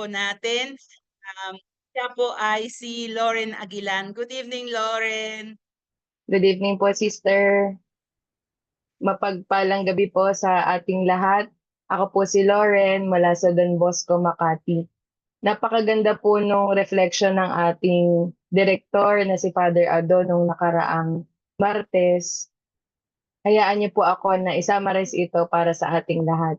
po natin. Siya po ay si Lauren Aguilan. Good evening, Lauren. Good evening po, sister. Mapagpalang gabi po sa ating lahat. Ako po si Lauren mula sa Don Bosco, Makati. Napakaganda po nung reflection ng ating direktor na si Father Ado nung nakaraang Martes. Hayaan niyo po ako na i-summarize ito para sa ating lahat.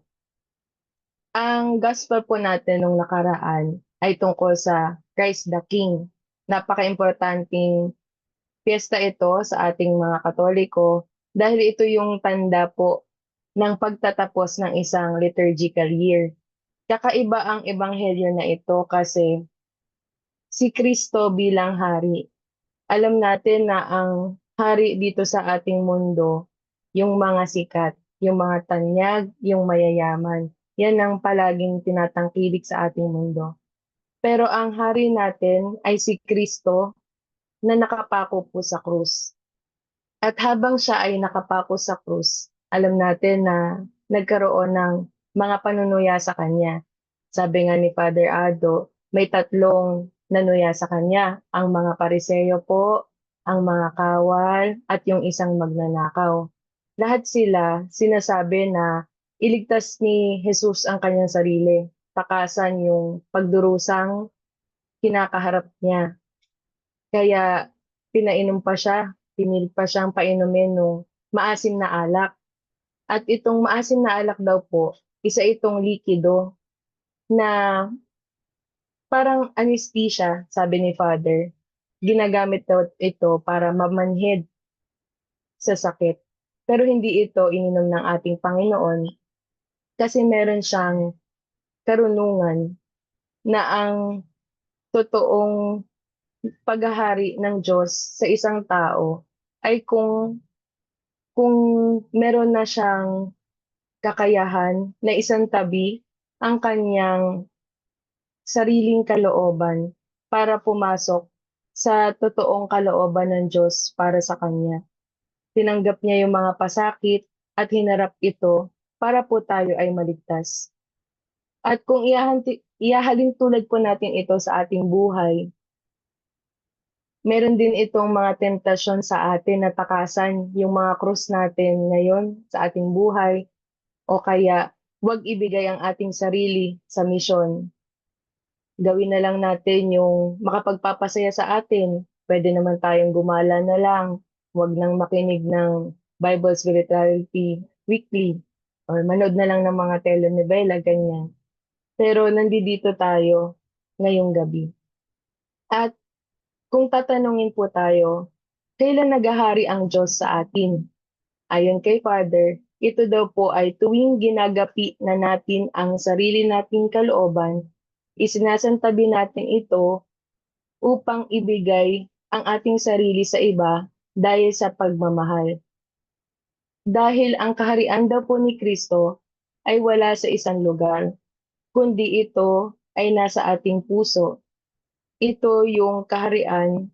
Ang gospel po natin nung nakaraan ay tungkol sa Christ the King. Napaka-importanting piyesta ito sa ating mga Katoliko dahil ito yung tanda po ng pagtatapos ng isang liturgical year. Kakaiba ang ebanghelyo na ito kasi si Kristo bilang hari. Alam natin na ang hari dito sa ating mundo, yung mga sikat, yung mga tanyag, yung mayayaman. Yan ang palaging tinatangkilik sa ating mundo. Pero ang hari natin ay si Kristo na nakapako po sa krus. At habang siya ay nakapako sa krus, alam natin na nagkaroon ng mga panunuya sa kanya. Sabi nga ni Father Ado, may tatlong nanuya sa kanya, ang mga Pariseo po, ang mga kawal, at yung isang magnanakaw. Lahat sila sinasabi na iligtas ni Jesus ang kanyang sarili, takasan yung pagdurusang kinakaharap niya. Kaya pinainom pa siya, pinilit pa siyang painumin ng maasim na alak. At itong maasim na alak daw po, isa itong likido na parang anesthesia, sabi ni Father. Ginagamit daw ito para mamanhid sa sakit. Pero hindi ito ininom ng ating Panginoon kasi meron siyang karunungan na ang totoong paghahari ng Diyos sa isang tao ay kung meron na siyang kakayahan na isang tabi ang kanyang sariling kalooban para pumasok sa totoong kalooban ng Diyos para sa kanya. Tinanggap niya yung mga pasakit at hinarap ito para po tayo ay maligtas. At kung ihahalin tulad po natin ito sa ating buhay, meron din itong mga tentasyon sa atin na takasan yung mga krus natin ngayon sa ating buhay o kaya huwag ibigay ang ating sarili sa misyon. Gawin na lang natin yung makapagpapasaya sa atin. Pwede naman tayong gumala na lang. Huwag nang makinig ng Bible Spirituality Weekly or manood na lang ng mga telenovela, ganyan. Pero nandito tayo ngayong gabi. At kung tatanungin po tayo, kailan naghahari ang Diyos sa atin? Ayon kay Father, ito daw po ay tuwing ginagapi na natin ang sarili nating kalooban, isinasantabi natin ito upang ibigay ang ating sarili sa iba dahil sa pagmamahal. Dahil ang kaharian daw po ni Kristo ay wala sa isang lugar, kundi ito ay nasa ating puso. Ito yung kaharian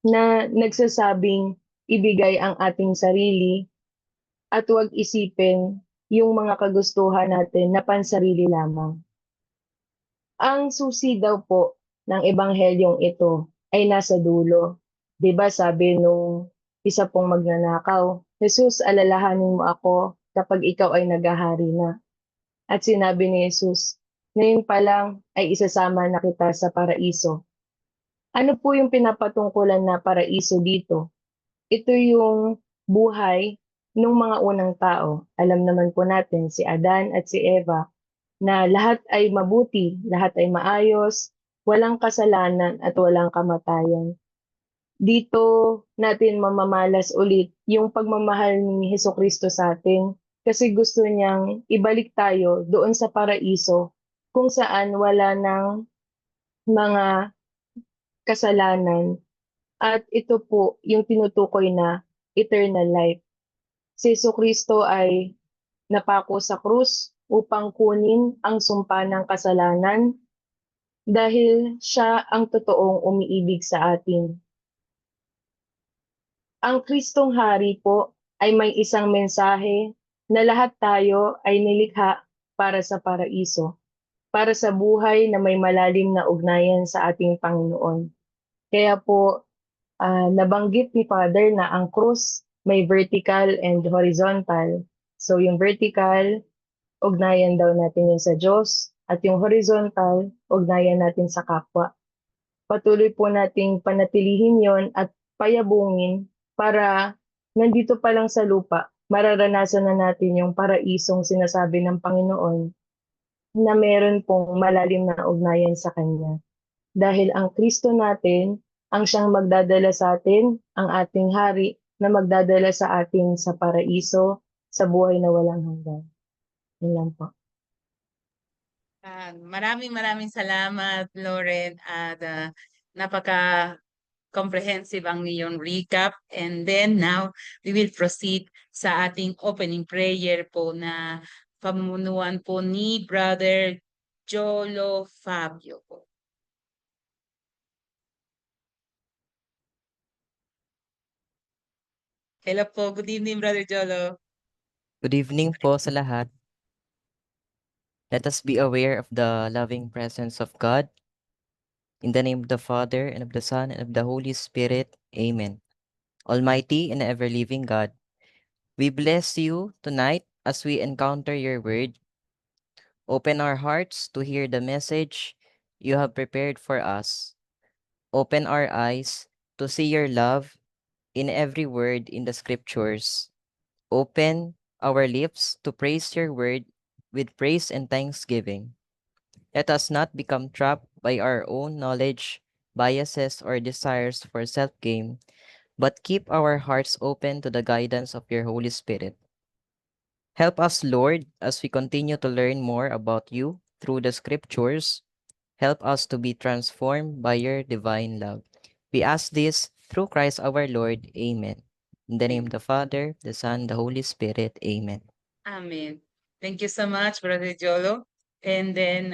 na nagsasabing ibigay ang ating sarili at huwag isipin yung mga kagustuhan natin na pansarili lamang. Ang susi daw po ng ebanghelyong ito ay nasa dulo. 'Di ba sabi nung isa pong magnanakaw, Jesus, alalahanin mo ako kapag ikaw ay naghahari na. At sinabi ni Jesus, ngayon pa lang ay isasama na kita sa paraiso. Ano po yung pinapatungkulan na paraiso dito? Ito yung buhay ng mga unang tao. Alam naman po natin si Adan at si Eva na lahat ay mabuti, lahat ay maayos, walang kasalanan at walang kamatayan. Dito natin mamamalas ulit yung pagmamahal ni Hesukristo sa atin kasi gusto niyang ibalik tayo doon sa paraiso kung saan wala ng mga kasalanan at ito po yung tinutukoy na eternal life. Si Hesukristo ay napako sa krus upang kunin ang sumpa ng kasalanan dahil siya ang totoong umiibig sa atin. Ang Kristong Hari po ay may isang mensahe na lahat tayo ay nilikha para sa paraiso. para sa buhay na may malalim na ugnayan sa ating Panginoon. Kaya po, nabanggit ni Father na ang krus may vertical and horizontal. So yung vertical, ugnayan daw natin yun sa Diyos, at yung horizontal, ugnayan natin sa kapwa. Patuloy po nating panatilihin yon at payabungin para nandito pa lang sa lupa, mararanasan na natin yung paraisong sinasabi ng Panginoon na meron pong malalim na ugnayan sa Kanya. Dahil ang Kristo natin ang siyang magdadala sa atin, ang ating hari na magdadala sa atin sa paraiso, sa buhay na walang hanggan. Yun lang po. Maraming salamat, Lauren, at napaka-comprehensive ang iyong recap. And then now, we will proceed sa ating opening prayer po na pamunuan po ni Brother Jolo Fabio po. Hello po, good evening, Brother Jolo. Good evening po sa lahat. Let us be aware of the loving presence of God. In the name of the Father, and of the Son, and of the Holy Spirit. Amen. Almighty and ever-living God, we bless you tonight as we encounter your word. Open our hearts to hear the message you have prepared for us. Open our eyes to see your love in every word in the scriptures. Open our lips to praise your word with praise and thanksgiving. Let us not become trapped by our own knowledge, biases, or desires for self-gain, but keep our hearts open to the guidance of your Holy Spirit. Help us, Lord, as we continue to learn more about you through the scriptures. Help us to be transformed by your divine love. We ask this through Christ our Lord. Amen. In the name of the Father, the Son, the Holy Spirit. Amen. Amen. Thank you so much, Brother Jolo. And then,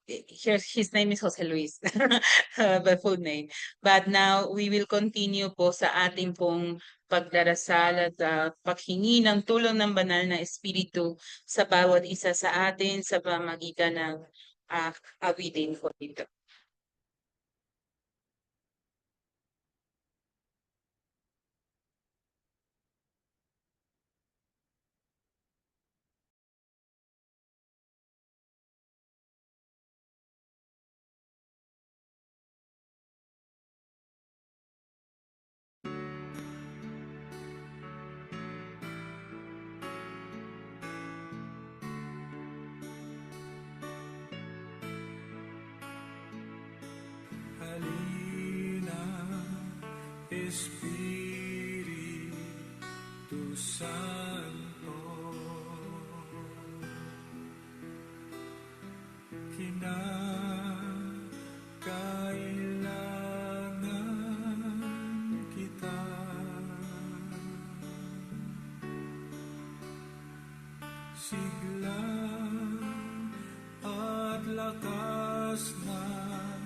his name is Jose Luis, the full name. But now, we will continue po sa ating pong pagdarasal at paghingi ng tulong ng banal na Espiritu sa bawat isa sa atin sa pamamagitan ng awitin po ito. Halina, Espiritu Santo, kinakailangan kita. Sigla at lakas ng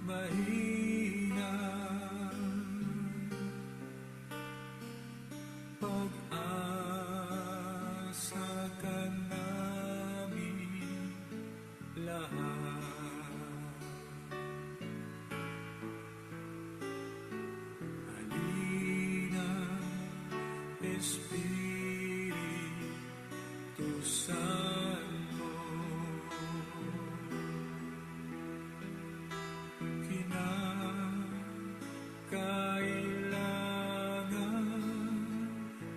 mahina, pag-asa ka namin lahat. Halina, Espiritu Santo, kinakailangan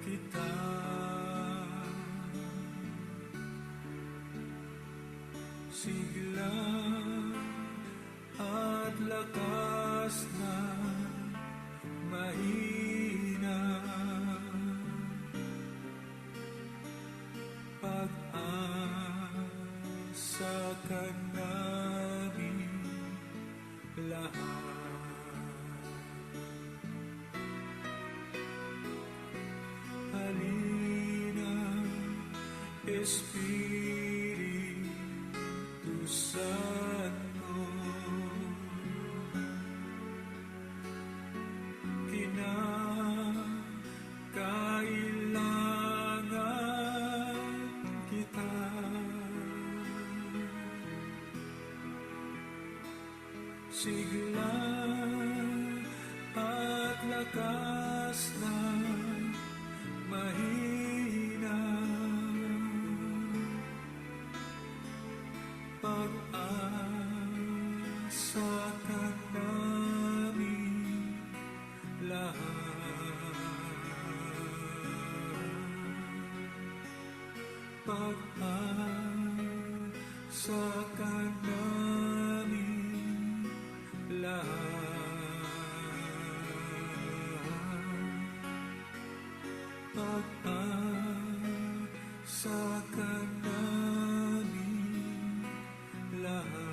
kita. Sigla at lakas ng mahina, pag-asa ka namin lahat. Halina, Espiritu Santo, kinakailangan kita. sigla at lakas ng mahina. Pag-asa ka namin lahat. Pag-asa ka namin lahat. Pag-asa ka namin lahat.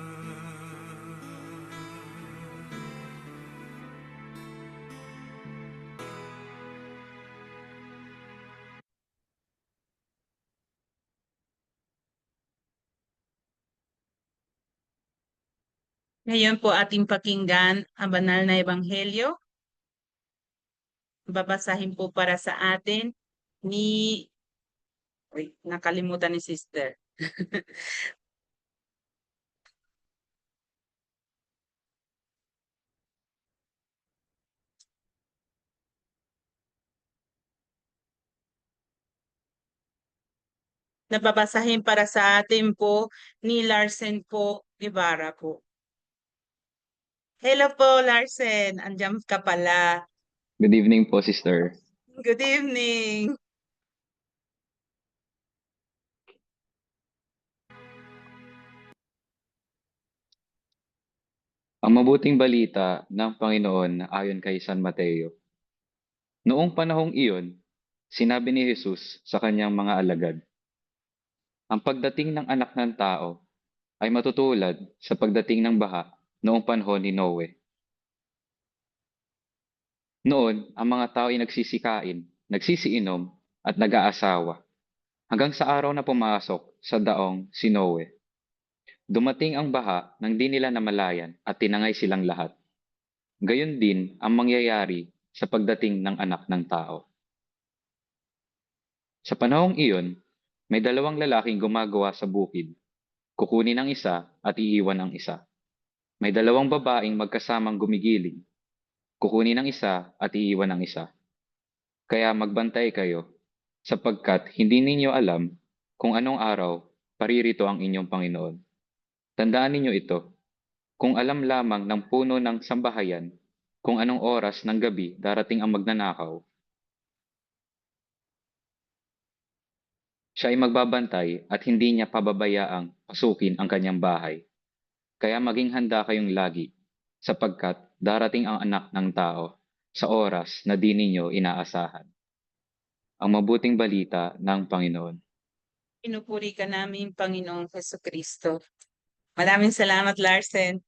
Ngayon po ating pakinggan ang banal na ebanghelyo. Babasahin po para sa atin ni... Wait, nakalimutan ni sister. Nababasahin para sa atin po ni Larsen po Guevara po. Hello po, Larsen. Andiyan ka pala. Good evening po, sister. Good evening. Ang mabuting balita ng Panginoon ayon kay San Mateo. Noong panahong iyon, sinabi ni Jesus sa kanyang mga alagad, ang pagdating ng anak ng tao ay matutulad sa pagdating ng baha noong panahon ni Noe. Noon, ang mga tao ay nagsisikain, nagsisiinom at nag-aasawa hanggang sa araw na pumasok sa daong si Noe. Dumating ang baha nang di nila namalayan at tinangay silang lahat. Gayon din ang mangyayari sa pagdating ng anak ng tao. Sa panahong iyon, may dalawang lalaking gumagawa sa bukid. Kukunin ang isa at iiwan ang isa. May dalawang babaeng magkasamang gumigiling. Kukunin ang isa at iiwan ang isa. Kaya magbantay kayo, sapagkat hindi ninyo alam kung anong araw paririto ang inyong Panginoon. Tandaan ninyo ito, kung alam lamang ng puno ng sambahayan kung anong oras ng gabi darating ang magnanakaw, siya ay magbabantay at hindi niya pababayaang pasukin ang kanyang bahay. Kaya maging handa kayong lagi, sapagkat darating ang anak ng tao sa oras na di ninyo inaasahan. Ang mabuting balita ng Panginoon. Pinupuri ka namin, Panginoong Jesucristo. Maraming salamat, Larsen.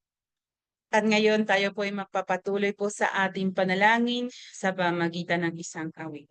At ngayon tayo po ay magpapatuloy po sa ating panalangin sa pamagitan ng isang awit.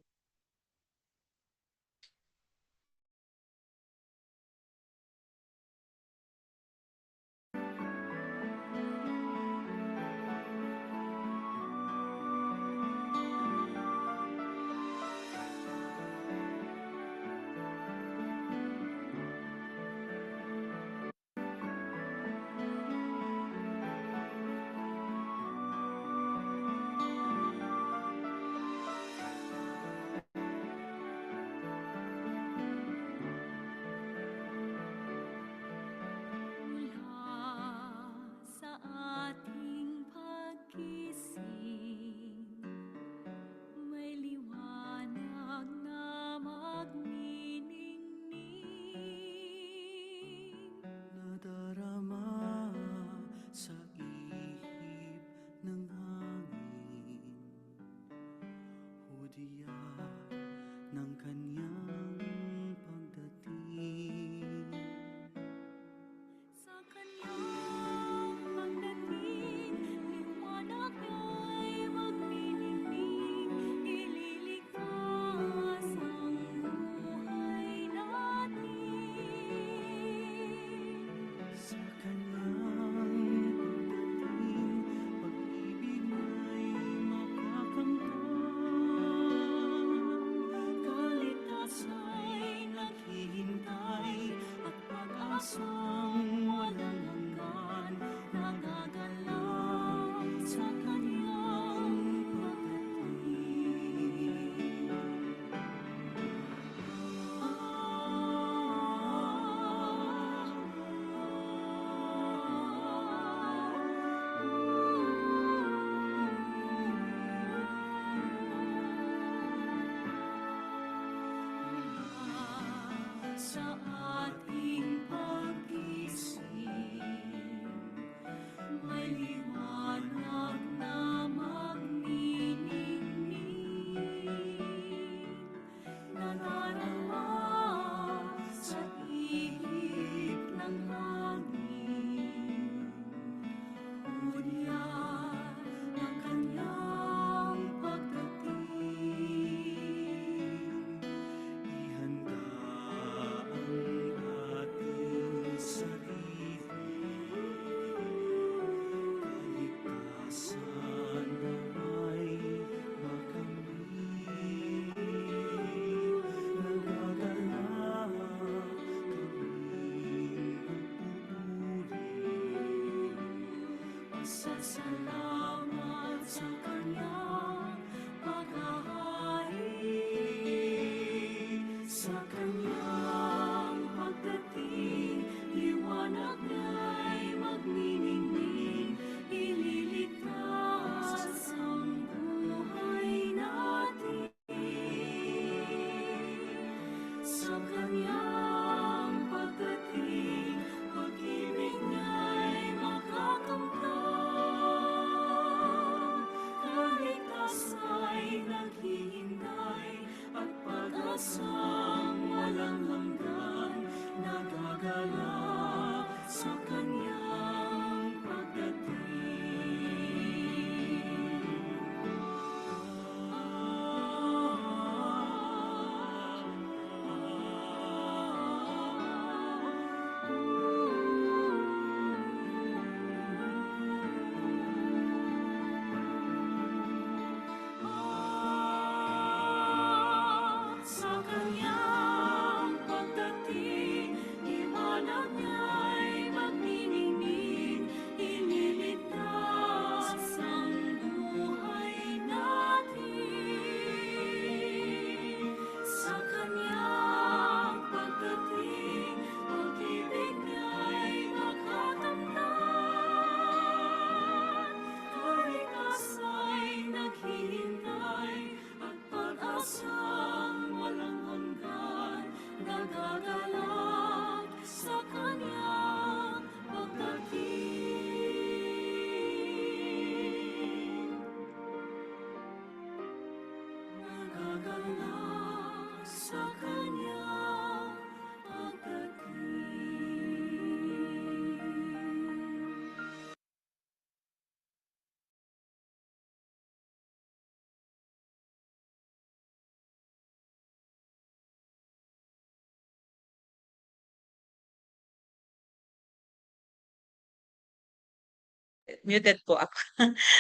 Salamat sa kanyang paghahari, sa kanyang pagdating, liwanag niya'y magniningning, ililigtas ang buhay natin. Sa kanyang pagdating, pag-ibig niya'y makakamtan. Kaligtas ay naghihintay at pag-asang walang hanggan, nagagalak sa kanyang Sa kanyang pagdating, liwanag niya'y magniningning, ililigtas ang buhay natin. Sa kanyang pagdating, pag-ibig niya'y makakamtan. Kaligtas ay naghihintay at pag-asang walang hanggan, nagagalak sa kanyang pagdating. Nagagalak sa kanyang pagdating. Muted po ako.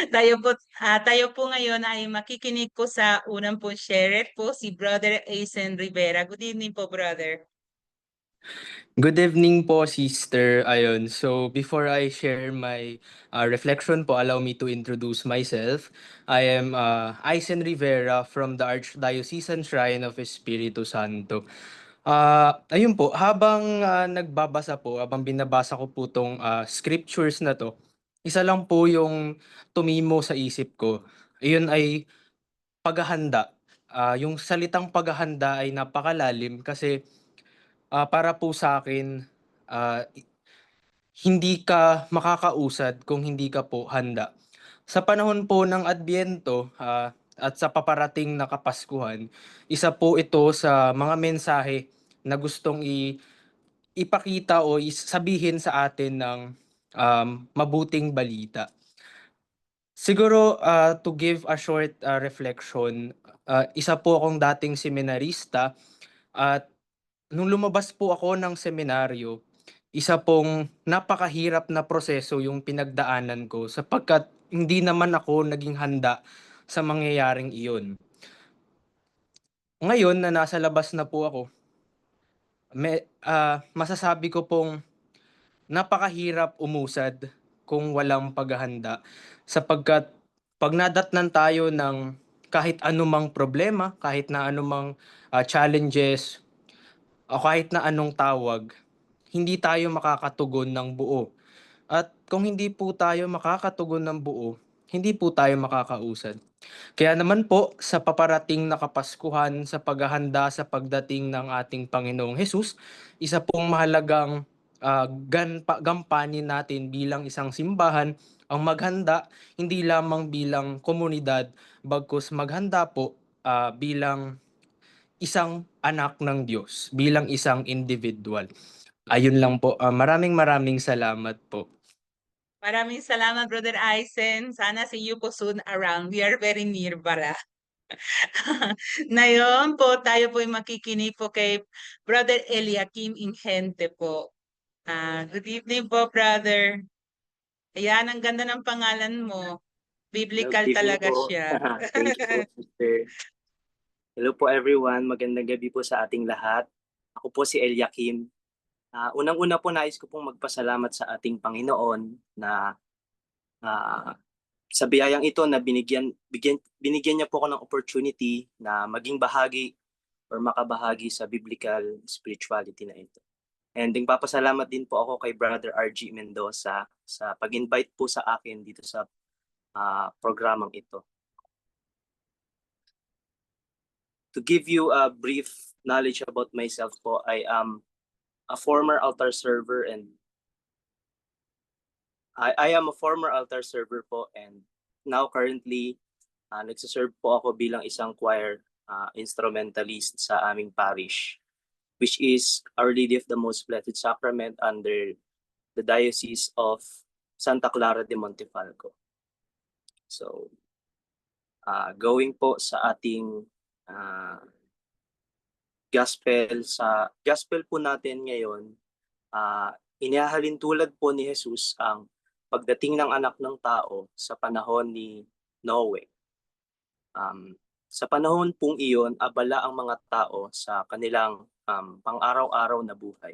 Tayo po ngayon ay makikinig po sa unang po share po si Brother Aisen Rivera. Good evening po, brother. Good evening po, sister. Ayun, so before I share my reflection po, allow me to introduce myself. I am Aisen Rivera from the Archdiocesan Shrine of Espiritu Santo. Ayun po, habang nagbabasa po, habang binabasa ko po tong scriptures na to, isa lang po yung tumimo sa isip ko. Ayun ay paghahanda. Yung salitang paghahanda ay napakalalim kasi para po sa akin, hindi ka makakausad kung hindi ka po handa. Sa panahon po ng Adbyento at sa paparating na Kapaskuhan, isa po ito sa mga mensahe na gustong ipakita o sabihin sa atin ng mabuting balita. Siguro to give a short reflection, isa po akong dating seminarista at nung lumabas po ako ng seminaryo, isa pong napakahirap na proseso yung pinagdaanan ko sapagkat hindi naman ako naging handa sa mangyayaring iyon. Ngayon na nasa labas na po ako, masasabi ko pong napakahirap umusad kung walang paghahanda sapagkat pag nadatnan tayo ng kahit anumang problema, kahit na anumang challenges, o kahit na anong tawag, hindi tayo makakatugon ng buo. At kung hindi po tayo makakatugon ng buo, hindi po tayo makakausad. Kaya naman po, sa paparating na Kapaskuhan, sa paghahanda sa pagdating ng ating Panginoong Hesus, isa pong mahalagang gampanin natin bilang isang simbahan ang maghanda, hindi lamang bilang komunidad, bagkus maghanda po bilang isang anak ng Diyos, bilang isang individual. Ayun lang po. Maraming salamat po. Maraming salamat, Brother Aisen. Sana see you po soon around. We are very near, bara. Ngayon po, tayo po ay makikinig po kay Brother Eliakim Ingente po. Good evening po, brother. Ayan, ang ganda ng pangalan mo. Biblical Good evening talaga po. siya. Thank you po, sister. Hello po everyone. Magandang gabi po sa ating lahat. Ako po si Eliakim. Unang-una po nais ko pong magpasalamat sa ating Panginoon na Sa biyayang ito na binigyan niya po ako ng opportunity na maging bahagi or makabahagi sa biblical spirituality na ito. And nagpapasalamat din po ako kay Brother RG Mendoza sa pag-invite po sa akin dito sa programang ito. To give you a brief knowledge about myself po, I am a former altar server and I am a former altar server po, and now currently nagsiserve po ako bilang isang choir instrumentalist sa aming parish, which is Our Lady of the Most Blessed Sacrament under the Diocese of Santa Clara de Montefalco. So, going po sa ating gospel po natin ngayon, inihahalin tulad po ni Jesus ang pagdating ng anak ng tao sa panahon ni Noe. Sa panahon pong iyon, abala ang mga tao sa kanilang pang-araw-araw na buhay.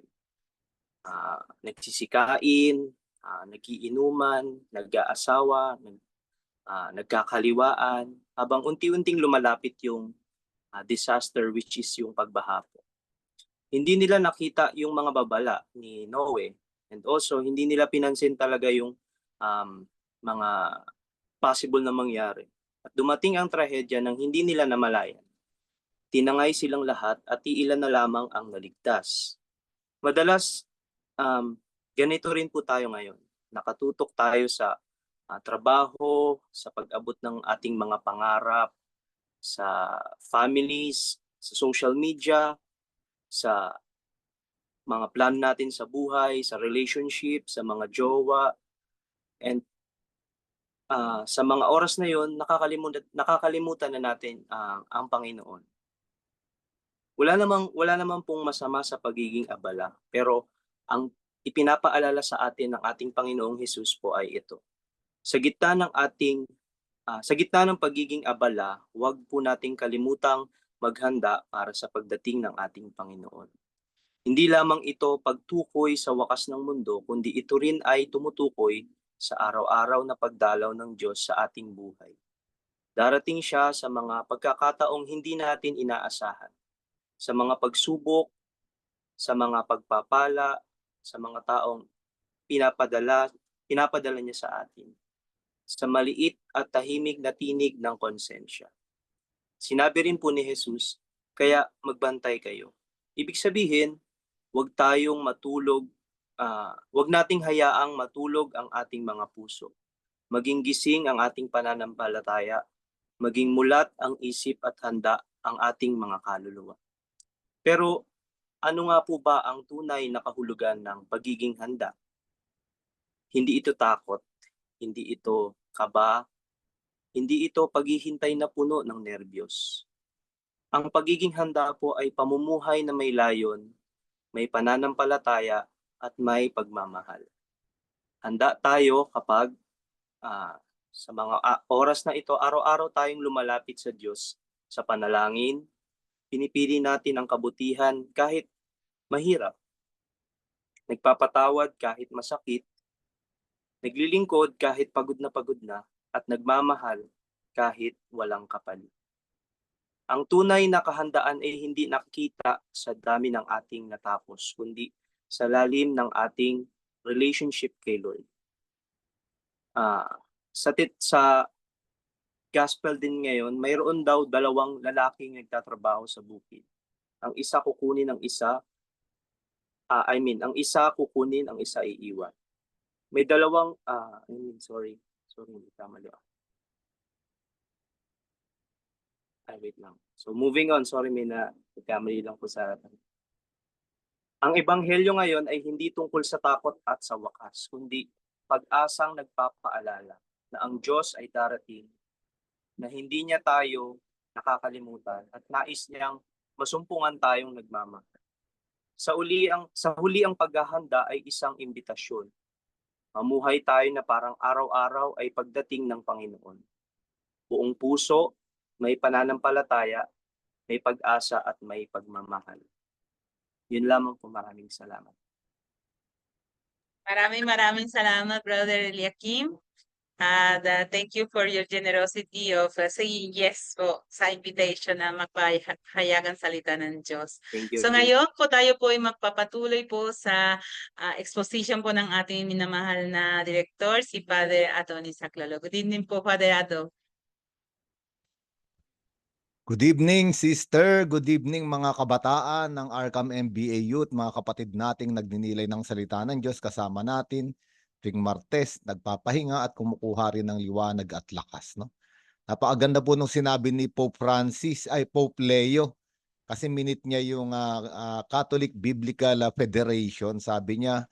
Nagsisikain, nagiinuman, nag-aasawa, nagkakaliwaan, habang unti-unting lumalapit yung disaster, which is yung pagbaha po. Hindi nila nakita yung mga babala ni Noe, and also hindi nila pinansin talaga yung mga possible na mangyari. At dumating ang trahedya nang hindi nila namalayan. Tinangay silang lahat at iilan na lamang ang naligtas. Madalas, ganito rin po tayo ngayon. Nakatutok tayo sa trabaho, sa pag-abot ng ating mga pangarap, sa families, sa social media, sa mga plan natin sa buhay, sa relationship, sa mga jowa. And sa mga oras na yon, nakakalimutan na natin ang Panginoon. Wala namang pong masama sa pagiging abala, pero ang ipinapaalala sa atin ng ating Panginoong Hesus po ay ito. Sa gitna ng pagiging abala, huwag po nating kalimutang maghanda para sa pagdating ng ating Panginoon. Hindi lamang ito pagtukoy sa wakas ng mundo, kundi ito rin ay tumutukoy sa araw-araw na pagdalaw ng Diyos sa ating buhay. Darating siya sa mga pagkakataong hindi natin inaasahan, sa mga pagsubok, sa mga pagpapala, sa mga taong pinapadala niya sa atin, sa maliit at tahimik na tinig ng konsensya. Sinabi rin po ni Jesus, kaya magbantay kayo. Ibig sabihin, huwag nating hayaang matulog ang ating mga puso. Maging gising ang ating pananampalataya, maging mulat ang isip at handa ang ating mga kaluluwa. Pero ano nga po ba ang tunay na kahulugan ng pagiging handa? Hindi ito takot, hindi ito kaba, hindi ito paghihintay na puno ng nerbiyos. Ang pagiging handa po ay pamumuhay na may layon, may pananampalataya, at may pagmamahal. Handa tayo kapag sa mga oras na ito, araw-araw tayong lumalapit sa Diyos sa panalangin, pinipili natin ang kabutihan kahit mahirap, nagpapatawad kahit masakit, naglilingkod kahit pagod na, at nagmamahal kahit walang kapalit. Ang tunay na kahandaan ay hindi nakikita sa dami ng ating natapos, kundi sa lalim ng ating relationship kay Lord. Sa gospel din ngayon, mayroon daw 2 lalaking nagtatrabaho sa bukid. Ang isa kukunin, ang isa kukunin, ang isa iiwan. May dalawang, sorry, hindi kamali ako. Wait lang. So moving on, sorry, may nagkamali lang po sa Ang ebanghelyo ngayon ay hindi tungkol sa takot at sa wakas, kundi pag-asang nagpapaalala na ang Diyos ay darating, na hindi niya tayo nakakalimutan at nais niyang masumpungan tayong nagmamahal. Sa huli ang paghahanda ay isang imbitasyon. Mamuhay tayo na parang araw-araw ay pagdating ng Panginoon. Buong puso, may pananampalataya, may pag-asa at may pagmamahal. Yun lamang po, maraming salamat. Maraming salamat, Brother Eliakim. And thank you for your generosity of saying yes po sa invitation na magpahayagan salita ng Diyos. Thank you. So ngayon po tayo po ay magpapatuloy po sa exposition po ng ating minamahal na director, si Father Atty. Saclalo. Good evening po, Father Ado. Good evening, sister. Good evening, mga kabataan ng Arkham MBA Youth, mga kapatid nating nagninilay ng salita ng Diyos kasama natin tuwing Martes, nagpapahinga at kumukuha rin ng liwanag at lakas. No? Napakaganda po nung sinabi ni Pope Leo, kasi minute niya yung Catholic Biblical Federation. Sabi niya,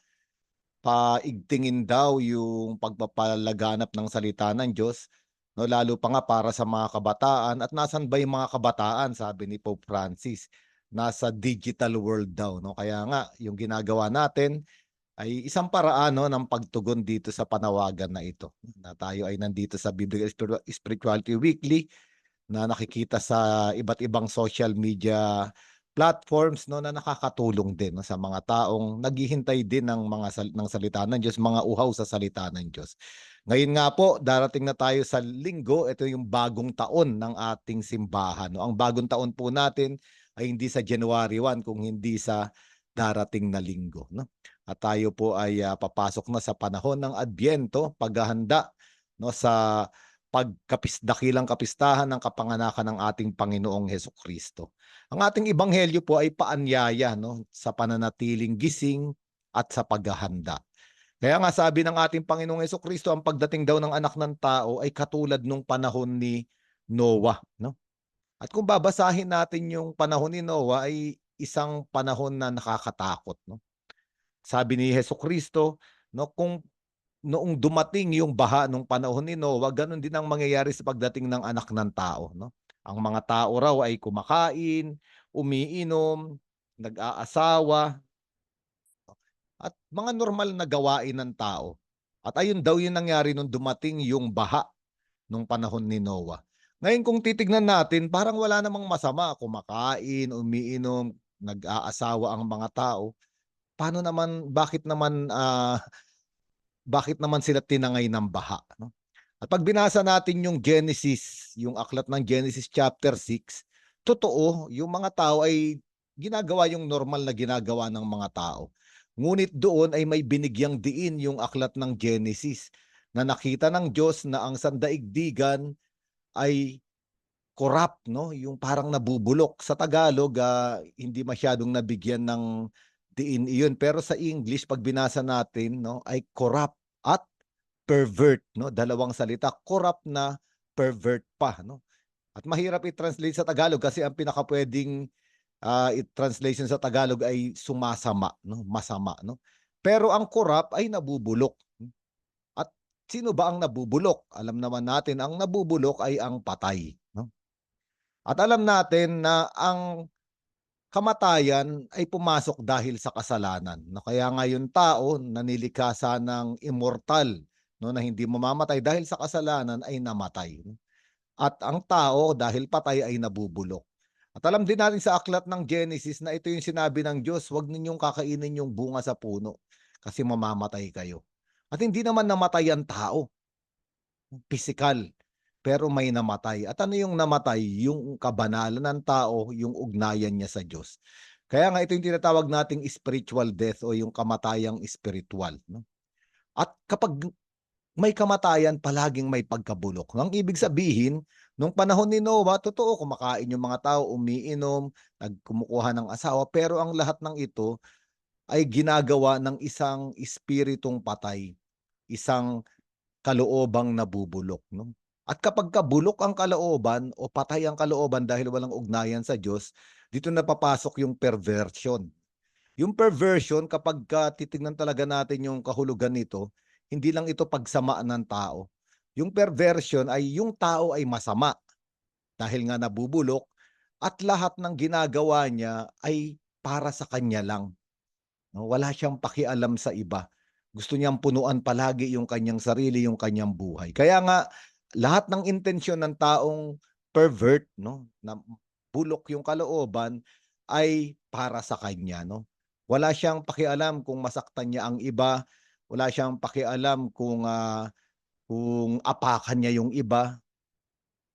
paigtingin daw yung pagpapalaganap ng salita ng Diyos, no, lalo pa nga para sa mga kabataan. At nasan ba yung mga kabataan, sabi ni Pope Francis? Nasa digital world daw, no? Kaya nga yung ginagawa natin ay isang paraan, no, ng pagtugon dito sa panawagan na ito. Na tayo ay nandito sa Biblical Spirituality Weekly, na nakikita sa iba't ibang social media platforms, no, na nakakatulong din, no, sa mga taong naghihintay din ng ng salita ng Diyos, mga uhaw sa salita ng Diyos. Ngayon nga po, darating na tayo sa linggo. Ito yung bagong taon ng ating simbahan, no? Ang bagong taon po natin ay hindi sa January 1, kung hindi sa darating na linggo, no? At tayo po ay papasok na sa panahon ng Adbyento, paghahanda, no, sa dakilang kapistahan ng kapanganakan ng ating Panginoong Hesukristo. Ang ating ebanghelyo po ay paanyaya, no, sa pananatiling gising at sa paghahanda. Kaya nga sabi ng ating Panginoong Hesukristo, ang pagdating daw ng anak ng tao ay katulad nung panahon ni Noah, no? At kung babasahin natin yung panahon ni Noah, ay isang panahon na nakakatakot, no? Sabi ni Hesukristo, no, kung noong dumating yung baha nung panahon ni Noah, ganun din ang mangyayari sa pagdating ng anak ng tao, no? Ang mga tao raw ay kumakain, umiinom, nag-aasawa, at mga normal na gawain ng tao. At ayun daw yung nangyari nung dumating yung baha nung panahon ni Noah. Ngayon kung titignan natin, parang wala namang masama, kumakain, umiinom, nag-aasawa ang mga tao. Paano naman, bakit naman sila tinangay ng baha, no? At pag binasa natin yung Genesis, yung aklat ng Genesis chapter 6, totoo, yung mga tao ay ginagawa yung normal na ginagawa ng mga tao. Ngunit doon ay may binigyang diin yung aklat ng Genesis, na nakita ng Diyos na ang sandaigdigan ay corrupt, no? Yung parang nabubulok. Sa Tagalog, hindi masyadong nabigyan ng diin iyon. Pero sa English, pag binasa natin, no, ay corrupt at pervert, no? Dalawang salita, corrupt na pervert pa, no? At mahirap i-translate sa Tagalog kasi ang pinakapwedeng i-translation sa Tagalog ay sumasama, no? Masama, no? Pero ang corrupt ay nabubulok. At sino ba ang nabubulok? Alam naman natin, ang nabubulok ay ang patay, no? At alam natin na ang kamatayan ay pumasok dahil sa kasalanan, no? Kaya nga yung tao na nilikha ng immortal, no, na hindi mamamatay dahil sa kasalanan ay namatay. At ang tao dahil patay ay nabubulok. At alam din natin sa aklat ng Genesis na ito yung sinabi ng Diyos, huwag ninyong kakainin yung bunga sa puno kasi mamamatay kayo. At hindi naman namatay ang tao, physical, pero may namatay. At ano yung namatay? Yung kabanalan ng tao, yung ugnayan niya sa Diyos. Kaya nga ito yung tinatawag nating spiritual death o yung kamatayang spiritual, no? At kapag may kamatayan, palaging may pagkabulok. Ang ibig sabihin, nung panahon ni Noah, totoo, kumakain yung mga tao, umiinom, nagkumukuha ng asawa, pero ang lahat ng ito ay ginagawa ng isang espiritong patay, isang kaloobang nabubulok, no? At kapag kabulok ang kalooban o patay ang kalooban dahil walang ugnayan sa Diyos, dito napapasok yung perversion. Yung perversion, kapag titignan talaga natin yung kahulugan nito, hindi lang ito pagsamaan ng tao. Yung perversion ay yung tao ay masama dahil nga nabubulok at lahat ng ginagawa niya ay para sa kanya lang, no? Wala siyang pakialam sa iba. Gusto niyang punuan palagi yung kanyang sarili, yung kanyang buhay. Kaya nga, lahat ng intensyon ng taong pervert, no, na bulok yung kalooban, ay para sa kanya, no? Wala siyang pakialam kung masaktan niya ang iba, wala siyang pakialam kung kung apakan niya yung iba,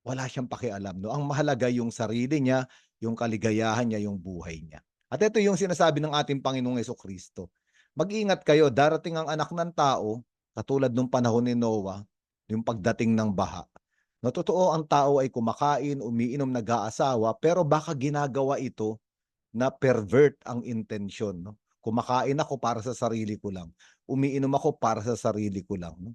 wala siyang pakialam, no? Ang mahalaga yung sarili niya, yung kaligayahan niya, yung buhay niya. At ito yung sinasabi ng ating Panginoong Hesukristo. Mag-ingat kayo, darating ang anak ng tao, katulad nung panahon ni Noah, yung pagdating ng baha. No, totoo, ang tao ay kumakain, umiinom, nag-aasawa, pero baka ginagawa ito na pervert ang intensyon, no? Kumakain ako para sa sarili ko lang. Umiinom ako para sa sarili ko lang, no?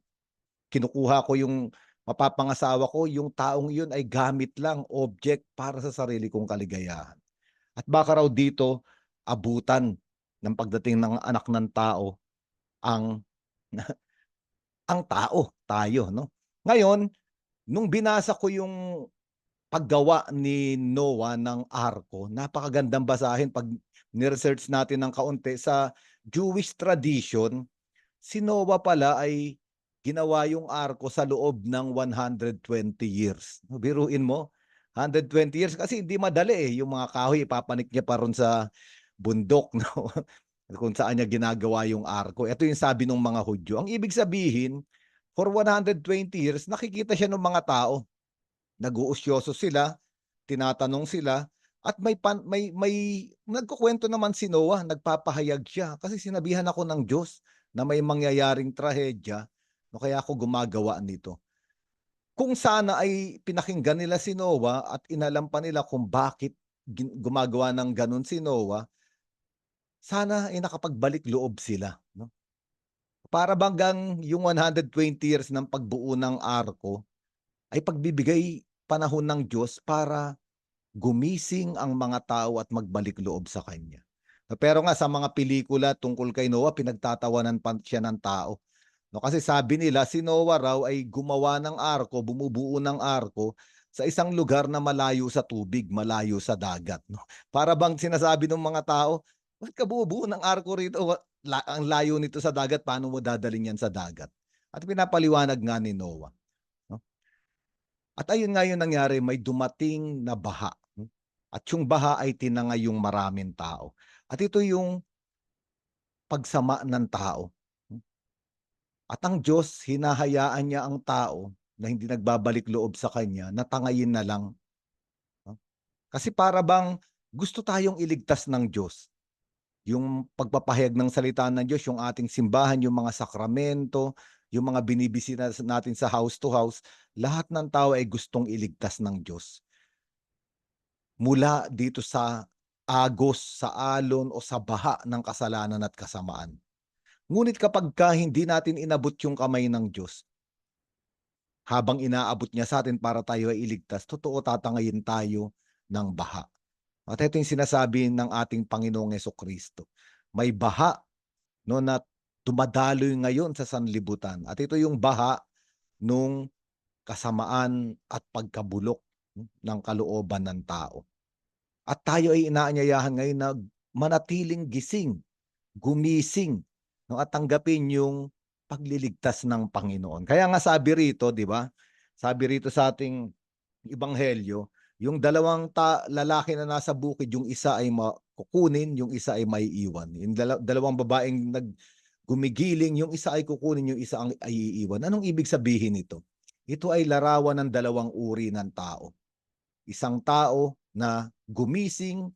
Kinukuha ko yung mapapangasawa ko, yung taong yun ay gamit lang, object para sa sarili kong kaligayahan. At baka raw dito, abutan ng pagdating ng anak ng tao ang ang tao, tayo, no? Ngayon, nung binasa ko yung paggawa ni Noah ng arko, napakagandang basahin pag ni-research natin ng kaunti sa Jewish tradition. Si Noah pala ay ginawa yung arko sa loob ng 120 years. Biruin mo, 120 years kasi hindi madali yung mga kahoy ipapanik niya pa ron sa bundok, no? Kung saan niya ginagawa yung arko. Ito yung sabi ng mga Hudyo. Ang ibig sabihin, for 120 years, nakikita siya ng mga tao. Nag-uusyoso sila, tinatanong sila, at may nagkukwento naman si Noah, nagpapahayag siya kasi sinabihan ako ng Diyos na may mangyayaring trahedya, no, kaya ako gumagawa nito. Kung sana ay pinakinggan nila si Noah at inalam pa nila kung bakit gumagawa ng ganun si Noah, sana ay nakapagbalik loob sila, no? Para banggang yung 120 years ng pagbuo ng arko ay pagbibigay panahon ng Diyos para gumising ang mga tao at magbalik loob sa Kanya. Pero nga sa mga pelikula tungkol kay Noah, pinagtatawanan pa siya ng tao. No, kasi sabi nila si Noah raw ay gumawa ng arko, bumubuo ng arko sa isang lugar na malayo sa tubig, malayo sa dagat. No? Para bang sinasabi ng mga tao, bakit ka bumubuo ng arko rito? Ang layo nito sa dagat, paano mo dadalhin yan sa dagat? At pinapaliwanag nga ni Noah. No? At ayun nga yung nangyari, may dumating na baha. At yung baha ay tinangay yung maraming tao. At ito yung pagsama ng tao. At ang Diyos, hinahayaan niya ang tao na hindi nagbabalik loob sa Kanya, na tangayin na lang. Kasi para bang gusto tayong iligtas ng Diyos. Yung pagpapahayag ng salita ng Diyos, yung ating simbahan, yung mga sakramento, yung mga binibisita natin sa house to house, lahat ng tao ay gustong iligtas ng Diyos. Mula dito sa agos, sa alon o sa baha ng kasalanan at kasamaan. Ngunit kapag hindi natin inabot yung kamay ng Diyos, habang inaabot niya sa atin para tayo ay iligtas, totoo tatangayin tayo ng baha. At ito yung sinasabi ng ating Panginoong Hesukristo. May baha, no, na dumadaloy ngayon sa sanlibutan. At ito yung baha nung kasamaan at pagkabulok ng kalooban ng tao. At tayo ay inaanyayahan ngayon na manatiling gising, gumising, no, at tanggapin yung pagliligtas ng Panginoon. Kaya nga sabi rito, di ba? Sabi rito sa ating ebanghelyo, yung dalawang lalaki na nasa bukid, yung isa ay kukunin, yung isa ay maiiwan. Yung dalawang babaeng gumigiling, yung isa ay kukunin, yung isa ay iiwan. Anong ibig sabihin nito? Ito ay larawan ng dalawang uri ng tao. Isang tao na gumising,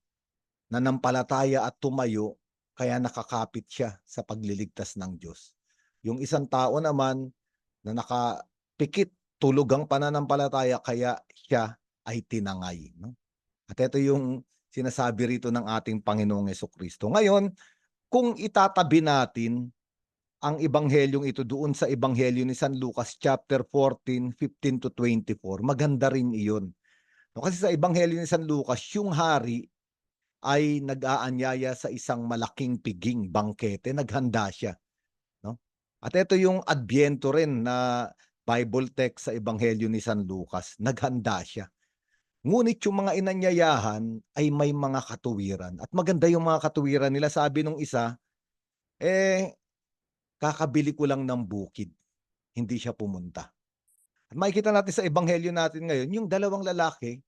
nanampalataya at tumayo, kaya nakakapit siya sa pagliligtas ng Diyos. Yung isang tao naman na nakapikit, tulog ang pananampalataya, kaya siya ay tinangay. No? At ito yung sinasabi rito ng ating Panginoong Hesukristo. Ngayon, kung itatabi natin ang ebanghelyong ito doon sa ebanghelyo ni San Lucas chapter 14, 15 to 24, maganda rin iyon. No, kasi sa ebanghelyo ni San Lucas, yung hari ay nag-aanyaya sa isang malaking piging, bangkete, naghanda siya. No? At ito yung Adbyento rin na Bible text sa ebanghelyo ni San Lucas, naghanda siya. Ngunit yung mga inanyayahan ay may mga katuwiran. At maganda yung mga katuwiran nila. Sabi nung isa, kakabili ko lang ng bukid. Hindi siya pumunta. At makikita natin sa ebanghelyo natin ngayon, yung dalawang lalaki,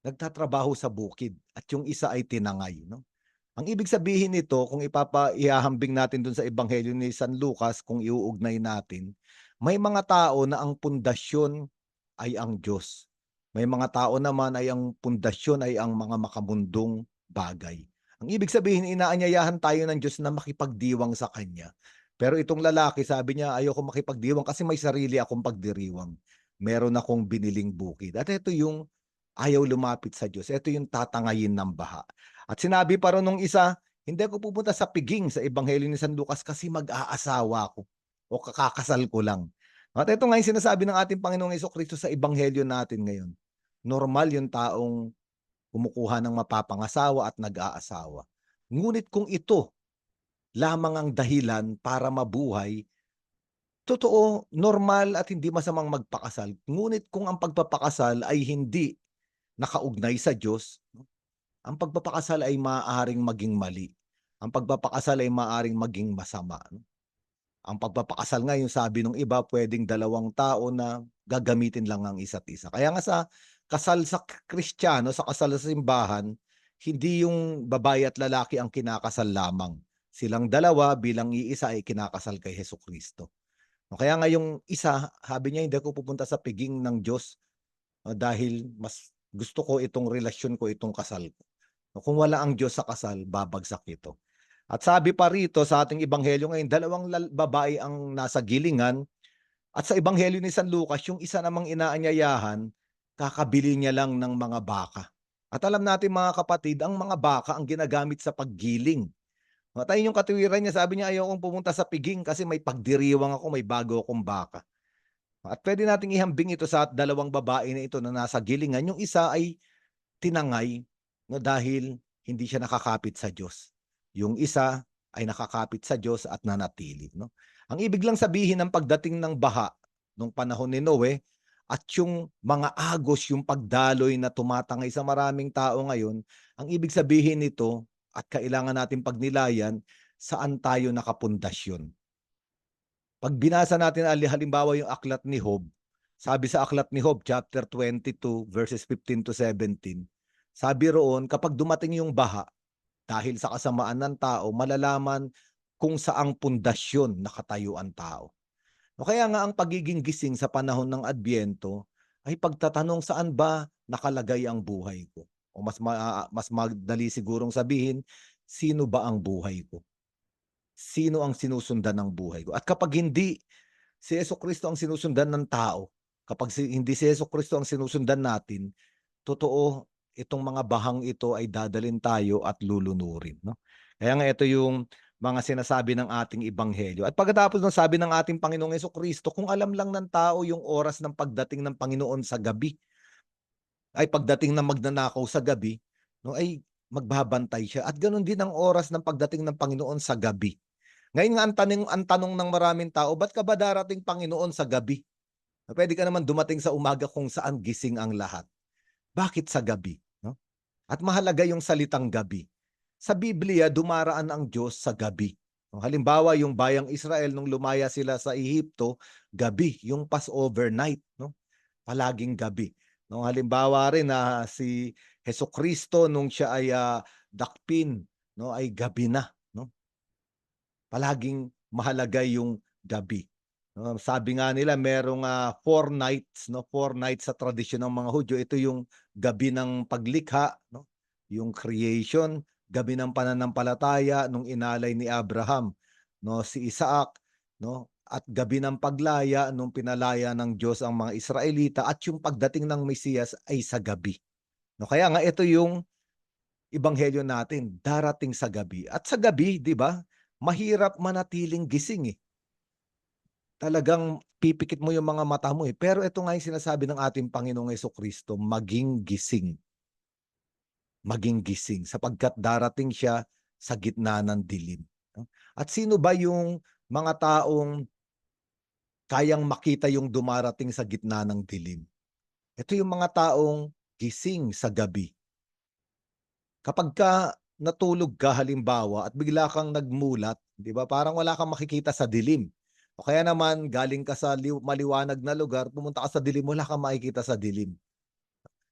nagtatrabaho sa bukid. At yung isa ay tinangay. No? Ang ibig sabihin nito, kung ihahambing natin dun sa Ebanghelyo ni San Lucas, kung iuugnay natin, may mga tao na ang pundasyon ay ang Diyos. May mga tao naman ay ang pundasyon ay ang mga makamundong bagay. Ang ibig sabihin, inaanyayahan tayo ng Diyos na makipagdiwang sa Kanya. Pero itong lalaki, sabi niya, ayoko makipagdiwang kasi may sarili akong pagdiriwang. Meron akong biniling bukid. At ito yung ayaw lumapit sa Diyos. Ito yung tatangayin ng baha. At sinabi pa rin nung isa, hindi ako pupunta sa piging sa Ebanghelyo ni San Lucas kasi mag-aasawa ako o kakasal ko lang. At ito nga yung sinasabi ng ating Panginoong Jesucristo sa Ebanghelyo natin ngayon. Normal yung taong kumukuha ng mapapangasawa at nag-aasawa. Ngunit kung ito lamang ang dahilan para mabuhay, totoo, normal at hindi masamang magpakasal. Ngunit kung ang pagpapakasal ay hindi nakaugnay sa Diyos, ang pagpapakasal ay maaaring maging mali. Ang pagpapakasal ay maaaring maging masama. Ang pagpapakasal nga, yung sabi ng iba, pwedeng dalawang tao na gagamitin lang ang isa't isa. Kaya nga sa kasal sa Kristiyano, sa kasal sa simbahan, hindi yung babae at lalaki ang kinakasal lamang. Silang dalawa bilang iisa ay kinakasal kay Hesukristo. Kaya nga yung isa, sabi niya, hindi ako pupunta sa piging ng Diyos dahil mas gusto ko itong relasyon ko, itong kasal ko. Kung wala ang Diyos sa kasal, babagsak ito. At sabi pa rito sa ating Ebanghelyo ngayon, dalawang babae ang nasa gilingan. At sa Ebanghelyo ni San Lucas, yung isa namang inaanyayahan, kakabili niya lang ng mga baka. At alam natin mga kapatid, ang mga baka ang ginagamit sa paggiling. At ayun yung katuwiran niya, sabi niya, ayaw kong pumunta sa piging kasi may pagdiriwang ako, may bago akong baka. At pwede nating ihambing ito sa dalawang babae na ito na nasa gilingan. Yung isa ay tinangay no, dahil hindi siya nakakapit sa Diyos. Yung isa ay nakakapit sa Diyos at nanatili. No? Ang ibig lang sabihin ng pagdating ng baha nung panahon ni Noe at yung mga agos, yung pagdaloy na tumatangay sa maraming tao ngayon, ang ibig sabihin nito at kailangan natin pagnilayan saan tayo nakapundasyon. Pag binasa natin halimbawa yung aklat ni Job, sabi sa aklat ni Job chapter 22 verses 15 to 17, sabi roon kapag dumating yung baha, dahil sa kasamaan ng tao, malalaman kung saang pundasyon nakatayo ang tao. O kaya nga ang pagiging gising sa panahon ng Adbyento ay pagtatanong saan ba nakalagay ang buhay ko? O mas madali sigurong sabihin, sino ba ang buhay ko? Sino ang sinusundan ng buhay ko? At kapag hindi si Jesucristo ang sinusundan ng tao, kapag hindi si Jesucristo ang sinusundan natin, totoo, itong mga bahang ito ay dadalhin tayo at lulunurin. No? Kaya nga ito yung mga sinasabi ng ating Ebanghelyo. At pagkatapos ng sabi ng ating Panginoong Jesucristo, kung alam lang ng tao yung oras ng pagdating ng Panginoon sa gabi, ay pagdating ng magnanakaw sa gabi, no, ay magbabantay siya. At ganoon din ang oras ng pagdating ng Panginoon sa gabi. Ngayon nga ang tanong ng maraming tao, ba't ka ba darating Panginoon sa gabi? Pwede ka naman dumating sa umaga kung saan gising ang lahat. Bakit sa gabi? No? At mahalaga yung salitang gabi. Sa Biblia, dumaraan ang Diyos sa gabi. Halimbawa, yung bayang Israel nung lumaya sila sa Ehipto, gabi, yung Passover night, no? Palaging gabi. No, halimbawa rin na si Hesukristo nung siya ay dakpin, no, ay gabi na, no? Palaging mahalaga yung gabi. Sabi nga nila merong 4 nights, no? 4 nights sa tradisyon ng mga Hudyo. Ito yung gabi ng paglikha, no? Yung creation, gabi ng pananampalataya nung inalay ni Abraham, no? Si Isaac, no? At gabi ng paglaya nung pinalaya ng Diyos ang mga Israelita at yung pagdating ng Mesiyas ay sa gabi. No? Kaya nga ito yung Ebanghelyo natin, darating sa gabi. At sa gabi, di ba? Mahirap manatiling gising eh. Talagang pipikit mo yung mga mata mo eh. Pero ito nga yung sinasabi ng ating Panginoong Jesucristo, maging gising. Maging gising sapagkat darating siya sa gitna ng dilim. At sino ba yung mga taong kayang makita yung dumarating sa gitna ng dilim? Ito yung mga taong gising sa gabi. Kapag ka natulog ka halimbawa at bigla kang nagmulat, di ba? Parang wala kang makikita sa dilim. O kaya naman, galing ka sa maliwanag na lugar, pumunta ka sa dilim, wala kang makikita sa dilim.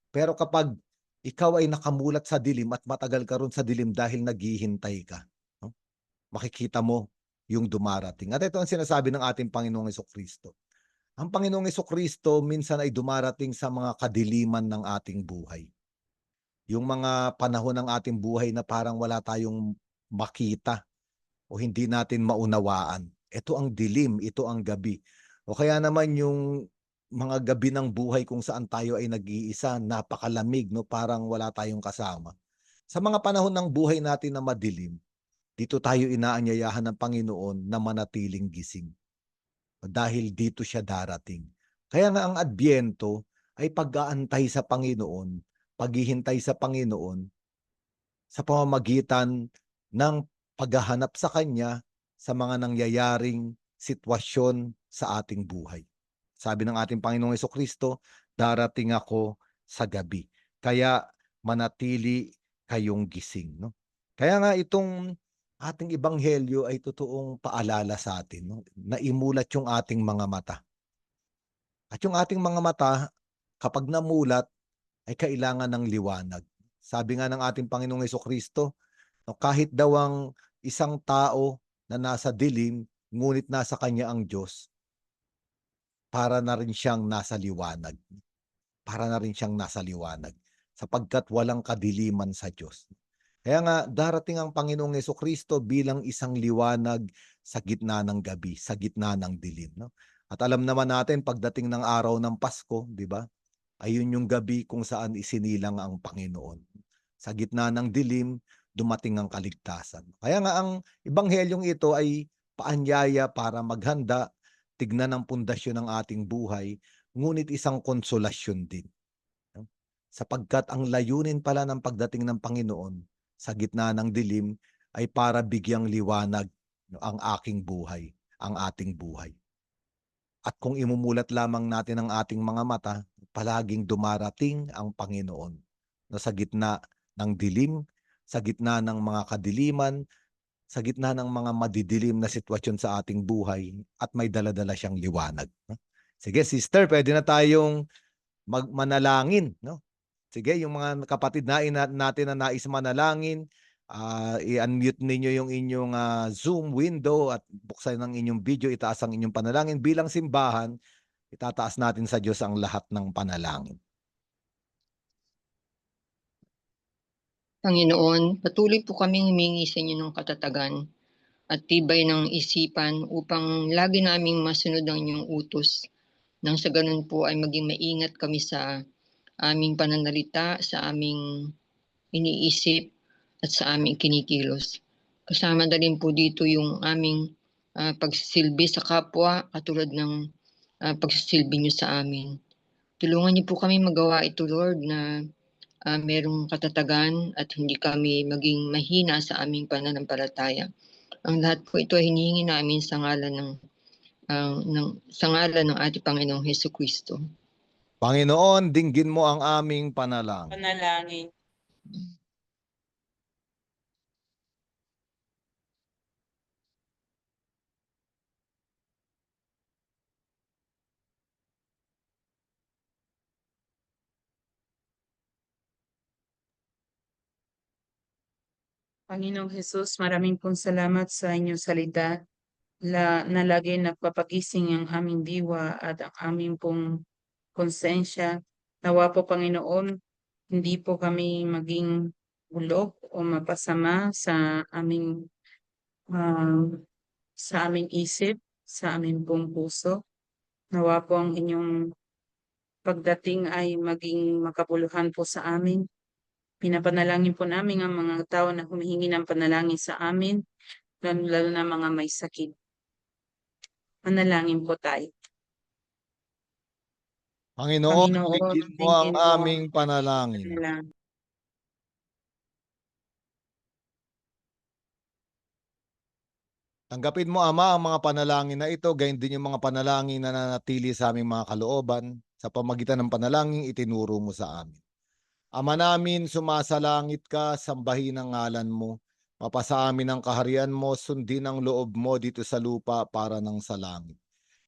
Pero kapag ikaw ay nakamulat sa dilim at matagal ka ron sa dilim dahil naghihintay ka. No? Makikita mo yung dumarating. At ito ang sinasabi ng ating Panginoong Hesukristo. Ang Panginoong Hesukristo minsan ay dumarating sa mga kadiliman ng ating buhay. Yung mga panahon ng ating buhay na parang wala tayong makita o hindi natin maunawaan. Ito ang dilim, ito ang gabi. O kaya naman yung mga gabi ng buhay kung saan tayo ay nag-iisa, napakalamig, no? Parang wala tayong kasama. Sa mga panahon ng buhay natin na madilim, dito tayo inaanyayahan ng Panginoon na manatiling gising. Dahil dito siya darating. Kaya nga ang Adbyento ay pag-aantay sa Panginoon, paghihintay sa Panginoon sa pamamagitan ng paghahanap sa Kanya sa mga nangyayaring sitwasyon sa ating buhay. Sabi ng ating Panginoong Hesukristo, darating ako sa gabi. Kaya manatili kayong gising. No? Kaya nga itong ating ebanghelyo ay totoong paalala sa atin. No? Naimulat yung ating mga mata. At yung ating mga mata, kapag namulat, ay kailangan ng liwanag. Sabi nga ng ating Panginoong Hesukristo, no, kahit daw ang isang tao na nasa dilim, ngunit nasa kanya ang Diyos, para na rin siyang nasa liwanag. Para na rin siyang nasa liwanag. Sapagkat walang kadiliman sa Diyos. Kaya nga, darating ang Panginoong Hesukristo bilang isang liwanag sa gitna ng gabi, sa gitna ng dilim. No? At alam naman natin, pagdating ng araw ng Pasko, di ba? Ayun yung gabi kung saan isinilang ang Panginoon. Sa gitna ng dilim, dumating ang kaligtasan. Kaya nga ang ebanghelyong ito ay paanyaya para maghanda, tignan ang pundasyon ng ating buhay, ngunit isang konsolasyon din. No? Sapagkat ang layunin pala ng pagdating ng Panginoon sa gitna ng dilim ay para bigyang liwanag, no, ang aking buhay, ang ating buhay. At kung imumulat lamang natin ang ating mga mata, palaging dumarating ang Panginoon na sa gitna ng dilim, sa gitna ng mga kadiliman, sa gitna ng mga madidilim na sitwasyon sa ating buhay at may dala-dala siyang liwanag. No? Sige, sister, pwede na tayong manalangin. No? Sige, yung mga kapatid natin na nais manalangin, i-unmute ninyo yung inyong Zoom window at buksan ng inyong video, itaas ang inyong panalangin. Bilang simbahan, itataas natin sa Diyos ang lahat ng panalangin. Panginoon, patuloy po kaming humingi sa inyo ng katatagan at tibay ng isipan upang lagi naming masunod ang inyong utos. Nang sa ganun po ay maging maingat kami sa aming pananalita, sa aming iniisip at sa aming kinikilos. Kasama na rin po dito yung aming pagsisilbi sa kapwa katulad ng pagsisilbi nyo sa amin. Tulungan niyo po kami magawa ito, Lord, na merong katatagan at hindi kami maging mahina sa aming pananampalataya. Ang lahat po ito ay hinihingi namin sa ngalan ng ating Panginoong Hesukristo. Panginoon, dinggin mo ang aming panalangin. Panalangin. Panginoong Jesus, maraming pong salamat sa inyong salita na lagi nagpapagising ang aming diwa at ang aming pong konsensya. Nawa po, Panginoon, hindi po kami maging bulok o mapasama sa aming isip, sa aming pong puso. Nawa po ang inyong pagdating ay maging makabuluhan po sa amin. Pinapanalangin po namin ang mga tao na humihingi ng panalangin sa amin, lalo na mga may sakit. Manalangin po tayo. Panginoon, Panginoon, dinggin mo ang dinggin mo aming panalangin. Panalangin. Tanggapin mo, Ama, ang mga panalangin na ito, gayon din yung mga panalangin na nanatili sa aming mga kalooban. Sa pamagitan ng panalangin, itinuro mo sa amin. Ama namin, sumasalangit ka, sambahin ang ngalan mo. Mapasa amin ang kaharian mo, sundin ang loob mo dito sa lupa para ng sa langit.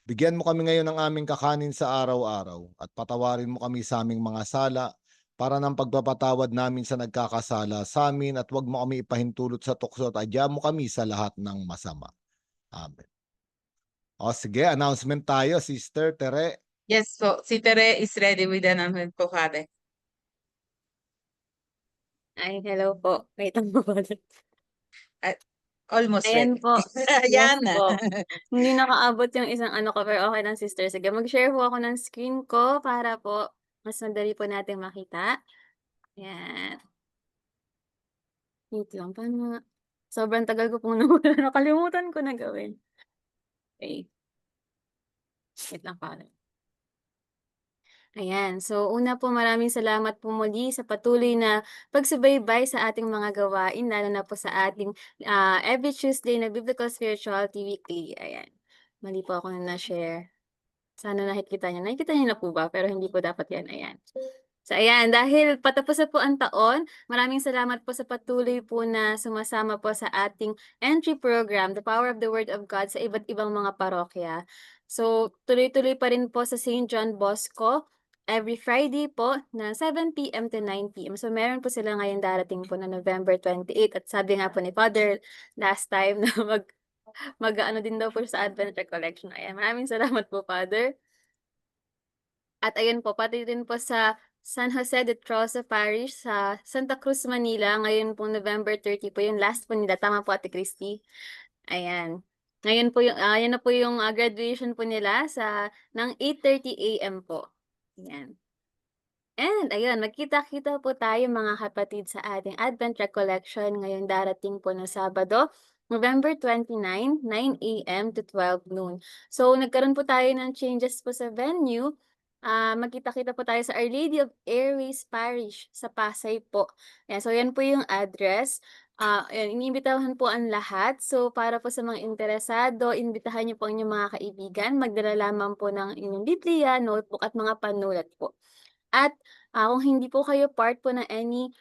Bigyan mo kami ngayon ng aming kakanin sa araw-araw at patawarin mo kami sa aming mga sala para ng pagpapatawad namin sa nagkakasala sa amin at huwag mo kami ipahintulot sa tukso at adya mo kami sa lahat ng masama. Amen. O sige, announcement tayo, Sister Tere. Yes po, si Tere is ready with the announcement po, Father. Ay, hello po. Wait lang po. Almost Ayan ready. po. Ayan Yes na. po. Hindi nakaabot yung isang ano ko, pero okay lang, sister. Sige, mag-share po ako ng screen ko para po mas madali po natin makita. Ayan. Wait lang, paano nga? Sobrang tagal ko pong nawala. Nakalimutan ko na gawin. Okay. Wait lang, pala. Ayan. So, una po, maraming salamat po muli sa patuloy na pagsubaybay sa ating mga gawain, lalo na po sa ating every Tuesday na Biblical Spirituality Weekly. Ayan. Mali po ako na na-share. Sana nakikita niyo. Nakikita niyo na po ba? Pero hindi po dapat yan. Ayan. So, ayan. Dahil patapos na po ang taon, maraming salamat po sa patuloy po na sumasama po sa ating entry program, The Power of the Word of God, sa iba't ibang mga parokya. So, tuloy-tuloy pa rin po sa St. John Bosco, every Friday po na 7 p.m. to 9 p.m. So, meron po sila ngayon darating po na November 28. At sabi nga po ni Father last time na mag-ano din daw po sa Advent Recollection. Ayan, maraming salamat po, Father. At ayun po, pati din po sa San Jose de Troza Parish sa Santa Cruz, Manila. Ngayon po November 30 po yung last po nila. Tama po, Ate Christy. Ayan. Ngayon po yung, yan na po yung graduation po nila ng 8:30 a.m. po. Ayan. And ayun, magkita-kita po tayo mga kapatid sa ating Advent Recollection ngayong darating po na Sabado, November 29, 9 a.m. to 12 noon. So, nagkaroon po tayo ng changes po sa venue. Magkita-kita po tayo sa Our Lady of Airways Parish sa Pasay po. Ayan, so, yan po yung address. Ayan, iniimbitahan po ang lahat. So, para po sa mga interesado, imbitahan niyo po ang inyong mga kaibigan. Magdala lamang po ng inyong Biblia, notebook at mga panulat po. At kung hindi po kayo part po ng any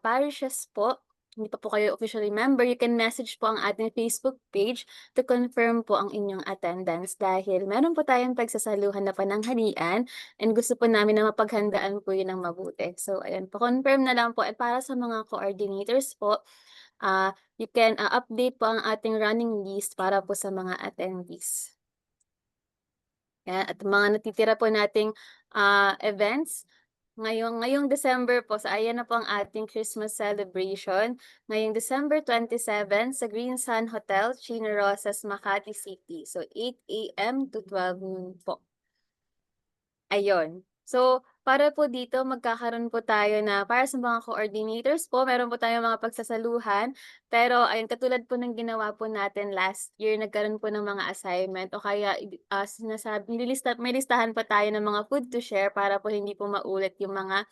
parishes po, hindi pa po kayo officially member, you can message po ang ating Facebook page to confirm po ang inyong attendance dahil meron po tayong pagsasaluhan na pananghalian and gusto po namin na mapaghandaan po yun ng mabuti. So, ayan po, confirm na lang po. At para sa mga coordinators po, you can update po ang ating running list para po sa mga attendees. Yan, at mga natitira po nating events, ngayong December po, ayan na po ang ating Christmas celebration. Ngayong December 27 sa Green Sun Hotel, Chino Rosas, Makati City. So, 8 a.m. to 12 noon po. Ayun. So, para po dito, magkakaroon po tayo na para sa mga coordinators po, meron po tayong mga pagsasaluhan. Pero, ayun, katulad po ng ginawa po natin last year, nagkaroon po ng mga assignment o kaya may listahan po tayo ng mga food to share para po hindi po maulit yung mga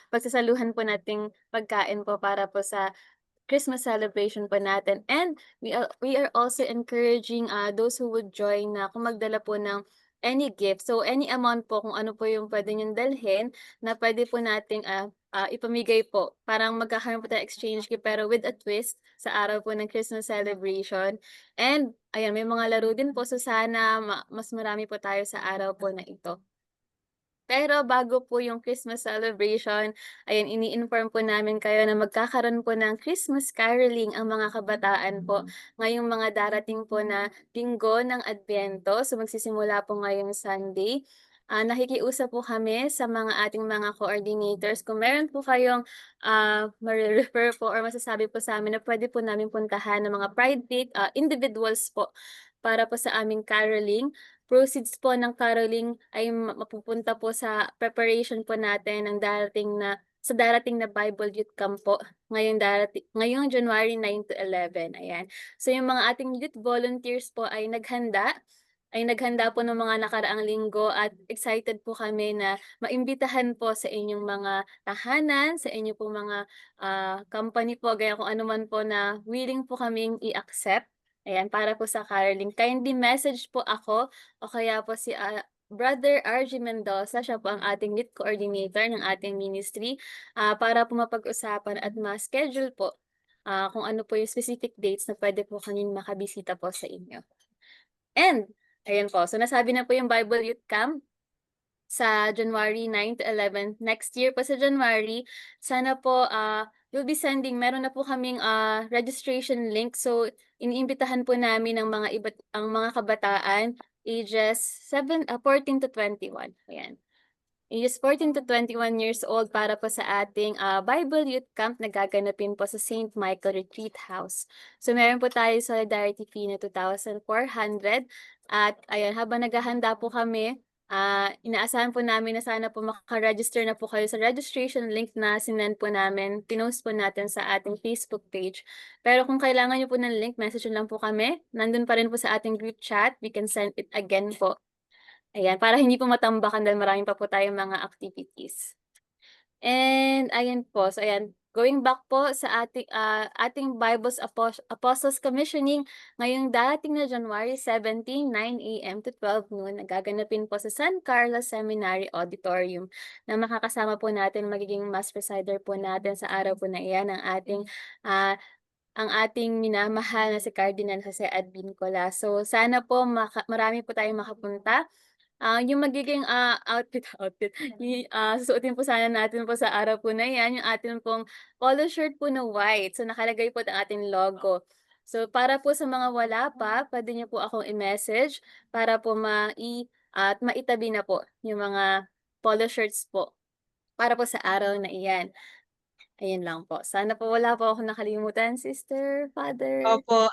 pagsasaluhan po nating pagkain po para po sa Christmas celebration po natin. And we are also encouraging those who would join na kung magdala po ng any gift. So, any amount po kung ano po yung pwede niyong dalhin na pwede po nating ipamigay po. Parang magkakaroon po tayo exchange gift pero with a twist sa araw po ng Christmas celebration. And, ayan, may mga laro din po. So, sana mas marami po tayo sa araw po na ito. Pero bago po yung Christmas celebration, ayan, ini-inform po namin kayo na magkakaroon po ng Christmas caroling ang mga kabataan po ngayong mga darating po na linggo ng Adbyento. So magsisimula po ngayong Sunday. Nakikiusap po kami sa mga ating mga coordinators. Kung meron po kayong ma-refer po or masasabi po sa amin na pwede po namin puntahan ng mga private individuals po para po sa aming caroling. Proceeds po ng caroling ay mapupunta po sa preparation po natin ng darating na Bible Youth Camp po ngayong January 9 to 11. Ayan. So yung mga ating youth volunteers po ay naghanda po ng mga nakaraang linggo at excited po kami na maimbitahan po sa inyong mga tahanan, sa inyong po mga company po, gaya kung ano man po na willing po kaming i-accept. Ayan, para po sa caroling. Kindly message po ako o kaya po si Brother RG Mendoza, siya po ang ating youth coordinator ng ating ministry, para po mapag-usapan at ma-schedule po kung ano po yung specific dates na pwede po kaming makabisita po sa inyo. And, ayan po, so nasabi na po yung Bible Youth Camp. sa January 9 to 11 next year po sa January. Sana po we'll be sending, meron na po kaming registration link. So iniimbitahan po namin ang mga kabataan ages 14 to 21. Ayan. Ages 14 to 21 years old para po sa ating Bible Youth Camp na gaganapin po sa St. Michael Retreat House. So meron po tayo solidarity fee na 2,400 at ayan, habang naghahanda po kami, inaasahan po namin na sana po makaregister na po kayo sa registration link na sinend po namin, pinost po natin sa ating Facebook page. Pero kung kailangan nyo po ng link, message nyo lang po kami. Nandun pa rin po sa ating group chat. We can send it again po. Ayan, para hindi po matambakan dahil marami pa po tayong mga activities. And ayan po, so ayan, going back po sa ating Bible's Apostles Commissioning ngayong darating na January 17, 9 a.m. to 12 noon, nagaganapin po sa San Carlos Seminary Auditorium na makakasama po natin, magiging mass presider po natin sa araw po na iyan ang ating minamahal na si Cardinal Jose Advincola. So sana po marami po tayong makapunta. Yung magiging outfit, susuotin po sana natin po sa araw po na yan, yung atin pong polo shirt po na white. So nakalagay po ang ating logo. So para po sa mga wala pa, pwede niyo po akong i-message para po at maitabi na po yung mga polo shirts po para po sa araw na iyan. Ayun lang po. Sana po wala po ako nakalimutan, Sister, Father. Opo,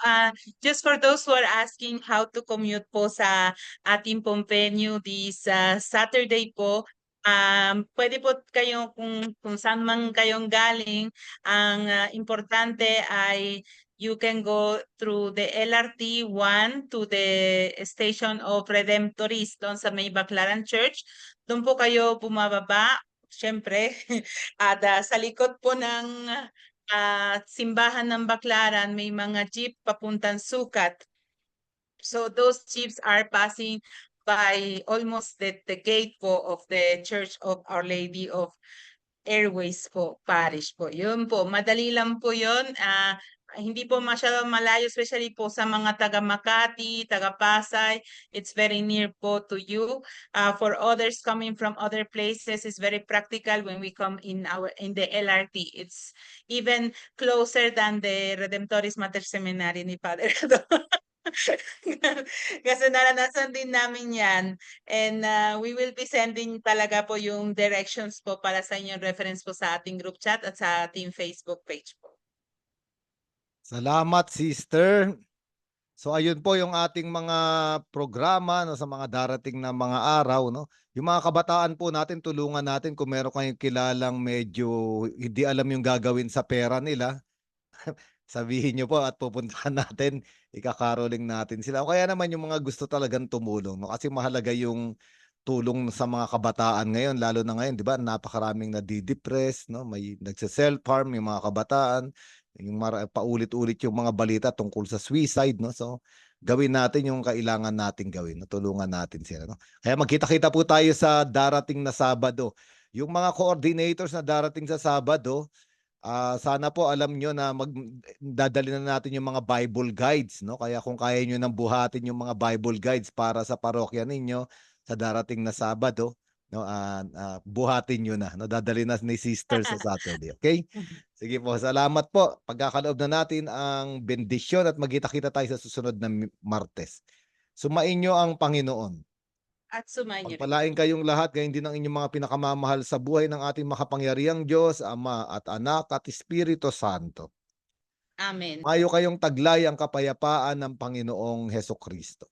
just for those who are asking how to commute po sa ating pong venue this Saturday po, pwede po kayo kung saan man kayong galing, ang importante ay you can go through the LRT 1 to the Station of Redemptorist doon sa may Baclaran Church. Doon po kayo bumababa, syempre, at sa likod po ng simbahan ng Baclaran, may mga jeep papuntang Sukat. So those jeeps are passing by almost the gate po of the Church of Our Lady of Airways po, parish po. Yun po, madali lang po yun. Hindi po masyadong malayo, especially po sa mga taga Makati, taga Pasay. It's very near po to you. For others coming from other places, it's very practical when we come in the LRT. It's even closer than the Redemptoris Mater Seminary ni Father Ado. Kasi naranasan din namin yan. And we will be sending talaga po yung directions po para sa inyong reference po sa ating group chat at sa ating Facebook page po. Salamat, sister. So ayun po yung ating mga programa no, sa mga darating na mga araw. No? Yung mga kabataan po natin, tulungan natin kung meron kayong kilalang medyo hindi alam yung gagawin sa pera nila. Sabihin nyo po at pupuntahan natin, ikakaroling natin sila. O kaya naman yung mga gusto talagang tumulong. No? Kasi mahalaga yung tulong sa mga kabataan ngayon, lalo na ngayon, di ba? Napakaraming nadidepress, no? May nagse-self-harm yung mga kabataan. Yung paulit-ulit yung mga balita tungkol sa suicide, no? So, gawin natin yung kailangan natin gawin, no? Tulungan natin sila, no? Kaya magkita-kita po tayo sa darating na Sabado. Yung mga coordinators na darating sa Sabado, sana po alam nyo na dadali na natin yung mga Bible guides, no? Kaya kung kaya nyo nang buhatin yung mga Bible guides para sa parokya ninyo sa darating na Sabado, no, buhatin nyo na, no? Dadali na ni sister sa Saturday, okay? Sige po, salamat po. Pagkakaloob na natin ang bendisyon at magkita-kita tayo sa susunod na Martes. Sumainyo ang Panginoon. At sumayin niyo rin. Pagpalain kayong lahat, gayon din ang inyong mga pinakamamahal sa buhay ng ating makapangyarihang Diyos, Ama at Anak at Espiritu Santo. Amen. Mayo kayong taglay ang kapayapaan ng Panginoong Hesukristo.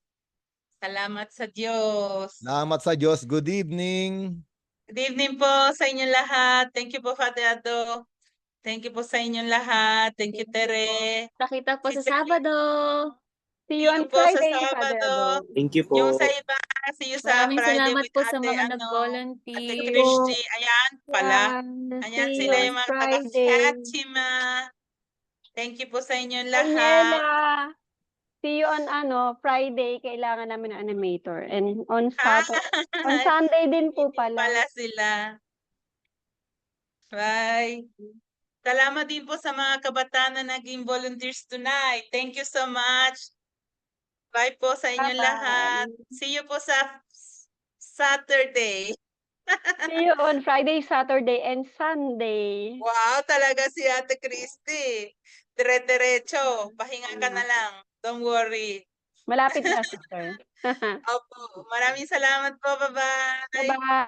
Salamat sa Diyos. Salamat sa Diyos. Good evening. Good evening po sa inyong lahat. Thank you po, Father Ado. Thank you po sa inyong lahat. Thank you, Tere. Nakita po sa Sister Sabado. See you on Friday, Father Ado. Thank you po. Yung sa iba, see you sa Maraming Friday salamat with po sa Ate, mga Ate nag-volunteer. Christy. Ayan pala. Ayan See sila you yung on mga Friday. taga-Fatima. Thank you po sa inyong lahat. Daniela, see you on Friday. Kailangan namin ng animator. And on Saturday, on Sunday din po pala. Pala sila. Bye. Salamat din po sa mga kabataan na naging volunteers tonight. Thank you so much. Bye po sa inyong Bye-bye. lahat. See you po sa Saturday. See you on Friday, Saturday, and Sunday. Wow, talaga si Ate Christy. Dire-diretso. Pahinga ka na lang. Don't worry. Malapit na, sister. Opo. Maraming salamat po. Bye-bye. Bye-bye.